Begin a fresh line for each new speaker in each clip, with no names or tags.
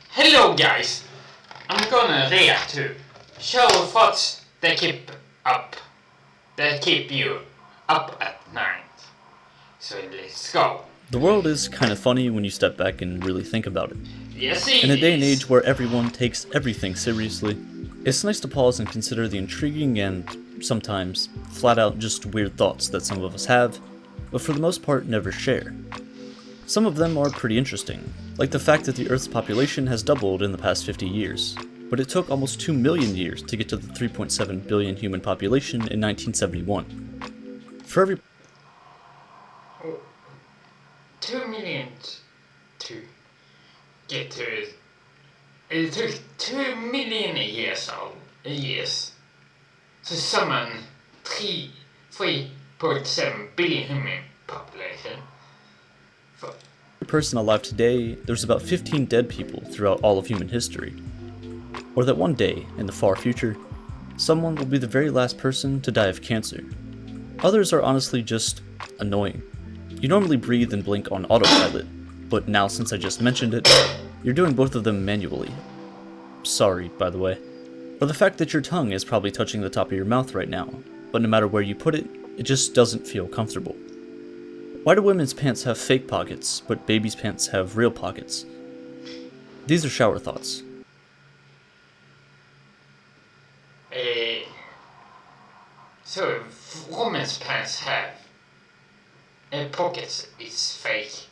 Hello guys, I'm gonna react to show thoughts that keep you up at night. So let's go.
The world is kind of funny when you step back and really think about it.
Yes, it
In a day and
is.
age where everyone takes everything seriously, it's nice to pause and consider the intriguing and sometimes flat out just weird thoughts that some of us have, but for the most part never share. Some of them are pretty interesting, like the fact that the Earth's population has doubled in the past 50 years, but it took almost 2 million years to get to the 3.7 billion human population in 1971. For every
2 million to get to it. It took 2 million years. To summon 3.7 billion human population.
person alive today, there's about 15 dead people throughout all of human history. Or that one day, in the far future, someone will be the very last person to die of cancer. Others are honestly just annoying. You normally breathe and blink on autopilot, but now since I just mentioned it, you're doing both of them manually. Sorry, by the way. Or the fact that your tongue is probably touching the top of your mouth right now, but no matter where you put it, it just doesn't feel comfortable. Why do women's pants have fake pockets, but babies' pants have real pockets? These are shower thoughts.
So women's pants have pockets is fake,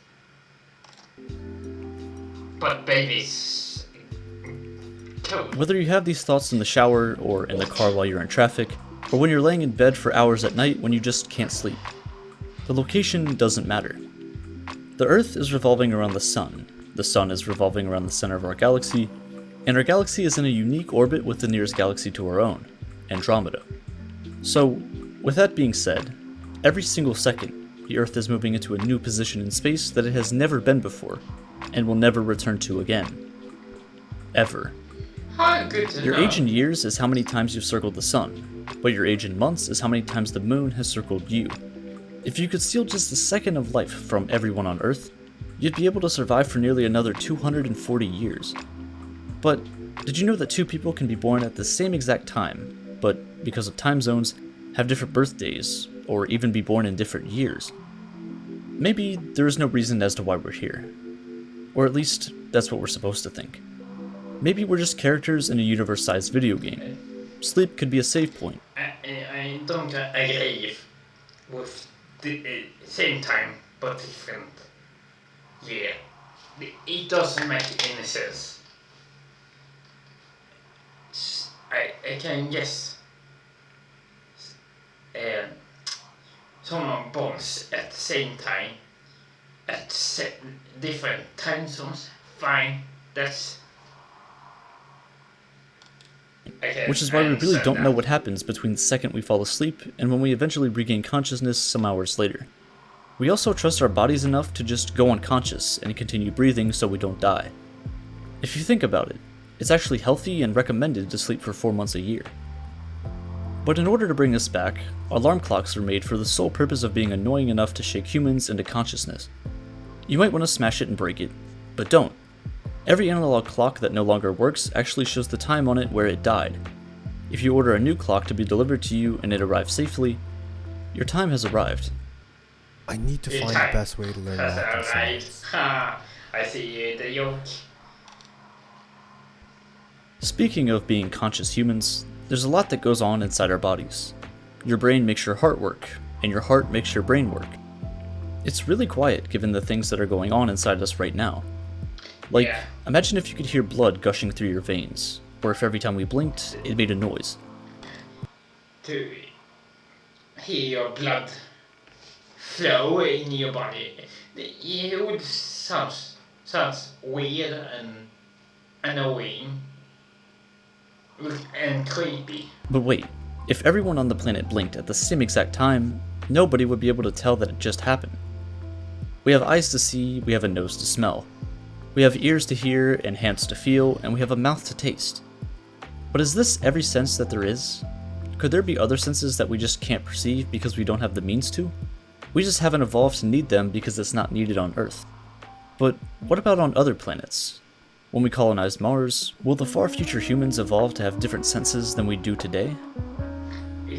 but babies coat.
Whether you have these thoughts in the shower, or in the car while you're in traffic, or when you're laying in bed for hours at night when you just can't sleep, the location doesn't matter. The Earth is revolving around the Sun is revolving around the center of our galaxy, and our galaxy is in a unique orbit with the nearest galaxy to our own, Andromeda. So, with that being said, every single second, the Earth is moving into a new position in space that it has never been before, and will never return to again. Ever. Your age in years is how many times you've circled the Sun, but your age in months is how many times the Moon has circled you. If you could steal just a second of life from everyone on Earth, you'd be able to survive for nearly another 240 years. But did you know that two people can be born at the same exact time, but because of time zones, have different birthdays, or even be born in different years? Maybe there is no reason as to why we're here. Or at least, that's what we're supposed to think. Maybe we're just characters in a universe-sized video game. Sleep could be a save point.
I don't agree with the same time, but different. Yeah, it doesn't make any sense. I can guess. Someone bombs at the same time, at different time zones. Fine, that's.
Which is why we really don't know what happens between the second we fall asleep and when we eventually regain consciousness some hours later. We also trust our bodies enough to just go unconscious and continue breathing so we don't die. If you think about it, it's actually healthy and recommended to sleep for 4 months a year. But in order to bring us back, alarm clocks are made for the sole purpose of being annoying enough to shake humans into consciousness. You might want to smash it and break it, but don't. Every analog clock that no longer works actually shows the time on it where it died. If you order a new clock to be delivered to you and it arrives safely, your time has arrived.
I need to find the best way to learn math and science.
I see the joke.
Speaking of being conscious humans, there's a lot that goes on inside our bodies. Your brain makes your heart work, and your heart makes your brain work. It's really quiet given the things that are going on inside us right now. Like, imagine if you could hear blood gushing through your veins, or if every time we blinked, it made a noise.
To hear your blood flow in your body, it would sounds weird and annoying and creepy.
But wait, if everyone on the planet blinked at the same exact time, nobody would be able to tell that it just happened. We have eyes to see, we have a nose to smell. We have ears to hear and hands to feel, and we have a mouth to taste. But is this every sense that there is? Could there be other senses that we just can't perceive because we don't have the means to? We just haven't evolved to need them because it's not needed on Earth. But what about on other planets? When we colonize Mars, will the far future humans evolve to have different senses than we do today?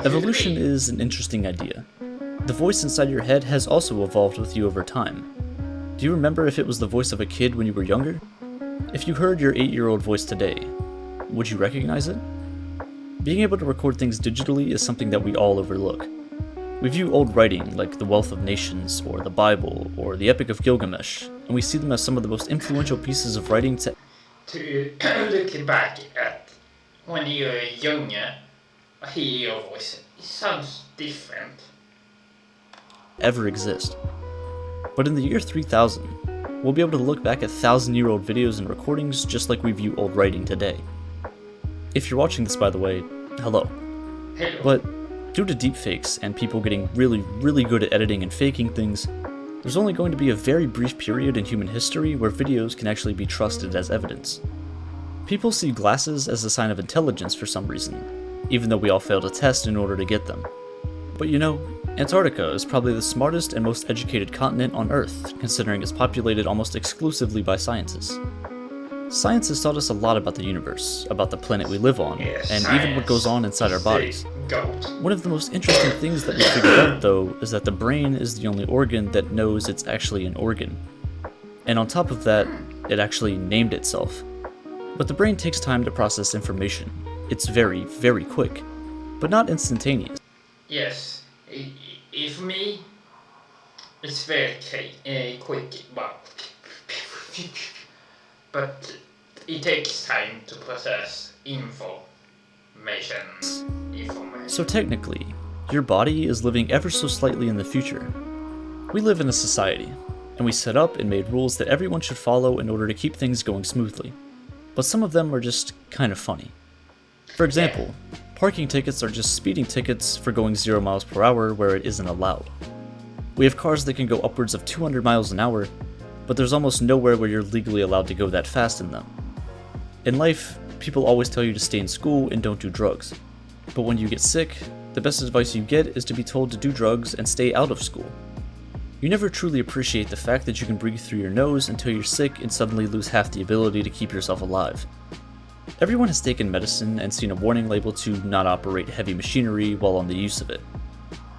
Evolution is an interesting idea. The voice inside your head has also evolved with you over time. Do you remember if it was the voice of a kid when you were younger? If you heard your 8-year-old voice today, would you recognize it? Being able to record things digitally is something that we all overlook. We view old writing like the Wealth of Nations, or the Bible, or the Epic of Gilgamesh, and we see them as some of the most influential pieces of writing to
look back at when you're younger, I hear your voice. It sounds different.
ever exist. But in the year 3000, we'll be able to look back at 1,000-year-old videos and recordings just like we view old writing today. If you're watching this, by the way, hello. But due to deepfakes and people getting really good at editing and faking things, there's only going to be a very brief period in human history where videos can actually be trusted as evidence. People see glasses as a sign of intelligence for some reason, even though we all failed a test in order to get them. But you know, Antarctica is probably the smartest and most educated continent on Earth, considering it's populated almost exclusively by scientists. Science has taught us a lot about the universe, about the planet we live on, and even what goes on inside our bodies. One of the most interesting things that we figured out, though, is that the brain is the only organ that knows it's actually an organ. And on top of that, it actually named itself. But the brain takes time to process information. It's very quick, but not instantaneous.
Yes, for me, it's very quick, but it takes time to process information.
So technically, your body is living ever so slightly in the future. We live in a society, and we set up and made rules that everyone should follow in order to keep things going smoothly. But some of them are just kind of funny. For example, parking tickets are just speeding tickets for going 0 miles per hour where it isn't allowed. We have cars that can go upwards of 200 miles an hour, but there's almost nowhere where you're legally allowed to go that fast in them. In life, people always tell you to stay in school and don't do drugs. But when you get sick, the best advice you get is to be told to do drugs and stay out of school. You never truly appreciate the fact that you can breathe through your nose until you're sick and suddenly lose half the ability to keep yourself alive. Everyone has taken medicine and seen a warning label to not operate heavy machinery while on the use of it.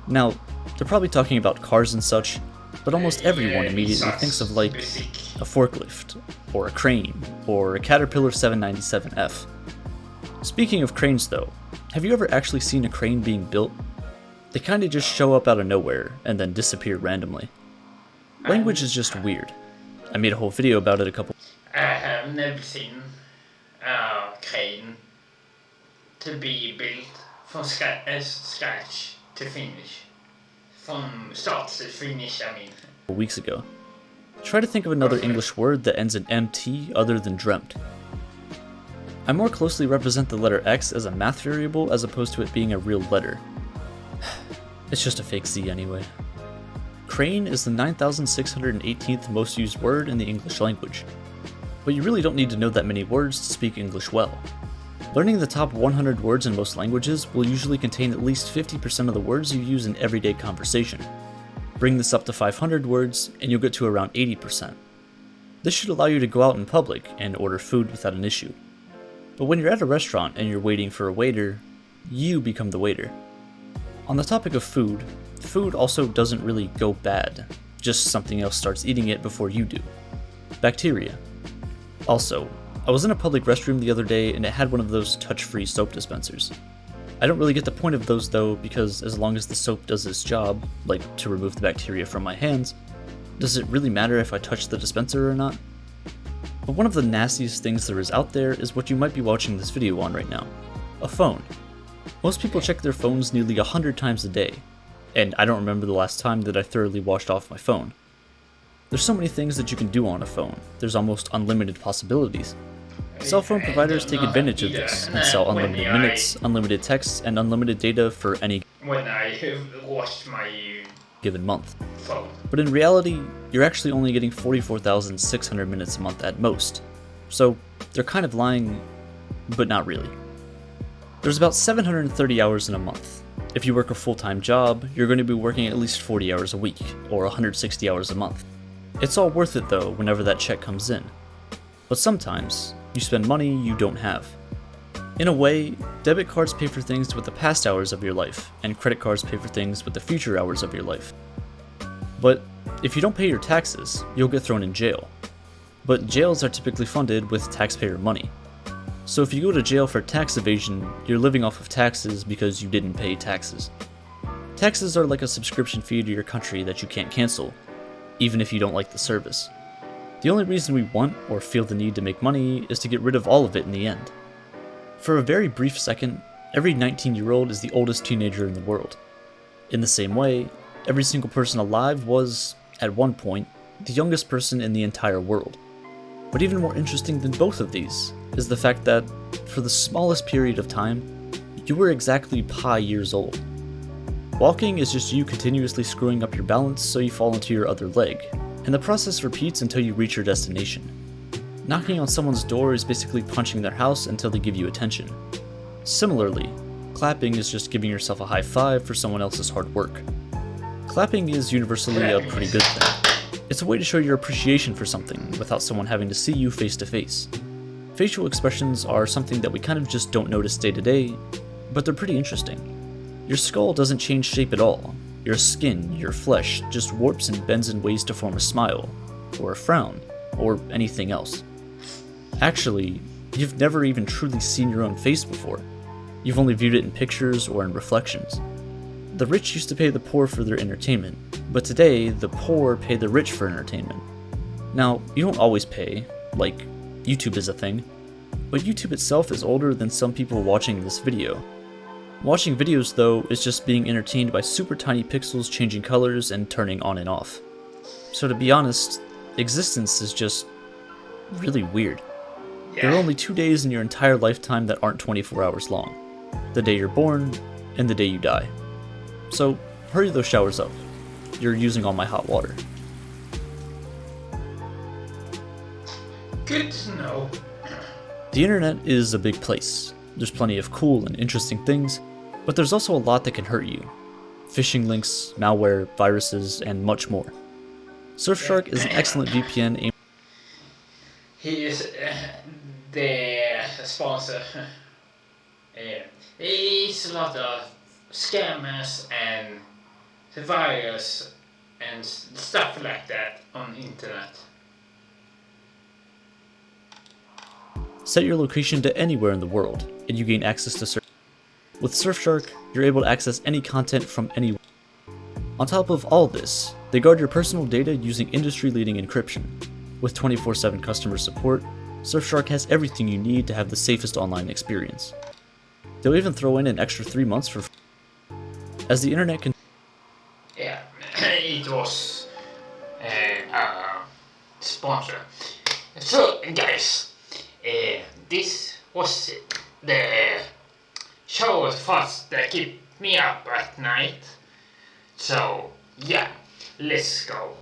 Now, they're probably talking about cars and such, but almost everyone immediately thinks of like a forklift, or a crane, or a Caterpillar 797F. Speaking of cranes though, have you ever actually seen a crane being built? They kinda just show up out of nowhere and then disappear randomly. Language is just weird. I made a whole video about it a couple.
I have never seen a crane to be built from scratch to finish. From start to finish, I mean.
Weeks ago. Try to think of another English word that ends in MT other than dreamt. I more closely represent the letter X as a math variable as opposed to it being a real letter. It's just a fake Z anyway. Crane is the 9,618th most used word in the English language. But you really don't need to know that many words to speak English well. Learning the top 100 words in most languages will usually contain at least 50% of the words you use in everyday conversation. Bring this up to 500 words, and you'll get to around 80%. This should allow you to go out in public and order food without an issue. But when you're at a restaurant and you're waiting for a waiter, you become the waiter. On the topic of food, food also doesn't really go bad, just something else starts eating it before you do. Bacteria. Also, I was in a public restroom the other day and it had one of those touch-free soap dispensers. I don't really get the point of those though, because as long as the soap does its job, like to remove the bacteria from my hands, does it really matter if I touch the dispenser or not? But one of the nastiest things there is out there is what you might be watching this video on right now. A phone. Most people check their phones nearly 100 times a day, and I don't remember the last time that I thoroughly washed off my phone. There's so many things that you can do on a phone, there's almost unlimited possibilities. Cell phone providers take advantage of this and sell unlimited minutes, unlimited texts, and unlimited data for any
when I have washed my
given month.
phone.
But in reality, you're actually only getting 44,600 minutes a month at most. So they're kind of lying, but not really. There's about 730 hours in a month. If you work a full-time job, you're going to be working at least 40 hours a week, or 160 hours a month. It's all worth it though whenever that check comes in. But sometimes, you spend money you don't have. In a way, debit cards pay for things with the past hours of your life, and credit cards pay for things with the future hours of your life. But if you don't pay your taxes, you'll get thrown in jail. But jails are typically funded with taxpayer money. So if you go to jail for tax evasion, you're living off of taxes because you didn't pay taxes. Taxes are like a subscription fee to your country that you can't cancel, even if you don't like the service. The only reason we want or feel the need to make money is to get rid of all of it in the end. For a very brief second, every 19-year-old is the oldest teenager in the world. In the same way, every single person alive was, at one point, the youngest person in the entire world. But even more interesting than both of these is the fact that, for the smallest period of time, you were exactly pi years old. Walking is just you continuously screwing up your balance so you fall into your other leg, and the process repeats until you reach your destination. Knocking on someone's door is basically punching their house until they give you attention. Similarly, clapping is just giving yourself a high five for someone else's hard work. Clapping is universally a pretty good thing. It's a way to show your appreciation for something without someone having to see you face to face. Facial expressions are something that we kind of just don't notice day to day, but they're pretty interesting. Your skull doesn't change shape at all. Your skin, your flesh, just warps and bends in ways to form a smile, or a frown, or anything else. Actually, you've never even truly seen your own face before. You've only viewed it in pictures or in reflections. The rich used to pay the poor for their entertainment, but today, the poor pay the rich for entertainment. Now, you don't always pay, like YouTube is a thing, but YouTube itself is older than some people watching this video. Watching videos, though, is just being entertained by super tiny pixels changing colors and turning on and off. So to be honest, existence is just really weird. There are only 2 days in your entire lifetime that aren't 24 hours long. The day you're born, and the day you die. So, hurry those showers up. You're using all my hot water.
Good to know.
The internet is a big place. There's plenty of cool and interesting things, but there's also a lot that can hurt you. Phishing links, malware, viruses, and much more. Surfshark is an excellent VPN aimed.
He is the sponsor. It's a lot of scammers and virus and stuff like that on the internet.
Set your location to anywhere in the world, and you gain access to Surfshark. With Surfshark, you're able to access any content from anywhere. On top of all this, they guard your personal data using industry-leading encryption. With 24/7 customer support, Surfshark has everything you need to have the safest online experience. They'll even throw in an extra 3 months for free. As the internet can.
Yeah, it was a sponsor. So, guys, this was the show first that keep me up at night. So, yeah, let's go.